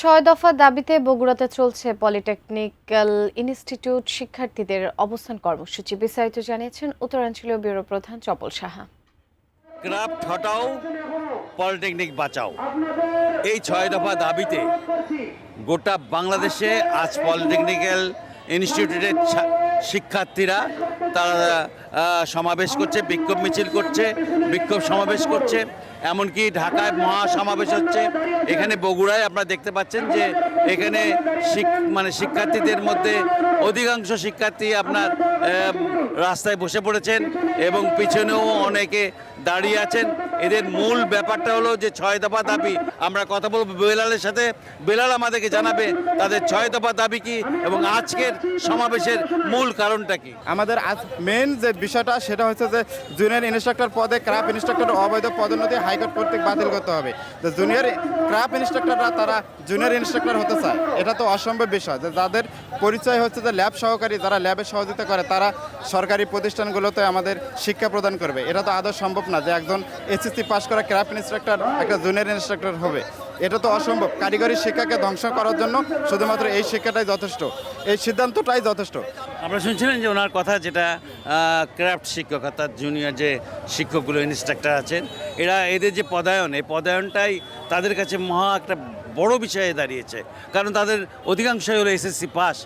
ছয় দফা দাবিতে বগুড়াতে চলছে পলিটেকনিক্যাল ইনস্টিটিউট শিক্ষার্থীদের অবস্থান কর্মসূচি। বিস্তারিত জানিয়েছেন উত্তরাঞ্চলীয় ব্যুরো প্রধান চপল সাহা। ক্রাফট হটাও, পলিটেকনিক বাঁচাও, এই ছয় দফা দাবিতে গোটা বাংলাদেশে আজ পলিটেকনিক্যাল ইনস্টিটিউটের শিক্ষার্থীরা তারা সমাবেশ করছে, বিক্ষোভ মিছিল করছে, বিক্ষোভ সমাবেশ করছে, এমনকি ঢাকায় মহাসমাবেশ হচ্ছে। এখানে বগুড়ায় আপনারা দেখতে পাচ্ছেন যে এখানে শিক্ষার্থীদের মধ্যে অধিকাংশ শিক্ষার্থী আপনার রাস্তায় বসে পড়েছেন এবং পিছনেও অনেকে দাঁড়িয়ে আছেন। এদের মূল ব্যাপারটা হলো যে ছয় দফা দাবি। আমরা কথা বলবো বেলালের সাথে, বেলাল আমাদেরকে জানাবে তাদের ছয় দফা দাবি কি এবং আজকের সমাবেশের মূল কারণটা কি। আমাদের আজ মেন যে বিষয়টা সেটা হচ্ছে যে জুনিয়র ইনস্ট্রাক্টর পদে ক্রাফট ইনস্ট্রাক্টর অবৈধ পদোন্নতি হাইকোর্ট কর্তৃক বাতিল করতে হবে। তো জুনিয়র ক্রাফট ইনস্ট্রাক্টররা তারা জুনিয়র ইনস্ট্রাক্টর হতে চায়, এটা তো অসম্ভব বিষয়। যে যাদের পরিচয় হচ্ছে যে ল্যাব সহকারী, যারা ল্যাবে সহযোগিতা করে তারা সরকারি প্রতিষ্ঠানগুলোতে আমাদের শিক্ষা প্রদান করবে, এটা তো আদৌ সম্ভব না যে একজন এসএসসি পাস করা ক্রাফট ইনস্ট্রাক্টর একটা জুনিয়র ইনস্ট্রাক্টর হবে, এটা তো অসম্ভব। কারিগরি শিক্ষাকে ধ্বংস করার জন্য শুধুমাত্র এই শিক্ষাটাই যথেষ্ট, এই সিদ্ধান্তটাই যথেষ্ট। আপনারা শুনছিলেন যে ওনার কথা, যেটা ক্রাফট শিক্ষক অর্থাৎ জুনিয়র যে শিক্ষকগুলো ইনস্ট্রাক্টর আছেন, এদের যে পদায়ন, এই পদায়নটাই তাদের কাছে মহা একটা বড় বিষয়ে দাঁড়িয়েছে। কারণ তাদের অধিকাংশই হলো এসএসসি পাস।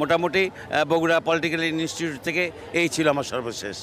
মোটামুটি বগুড়া পলিটেকনিক্যাল ইনস্টিটিউট থেকে এই ছিল আমার সর্বশেষ।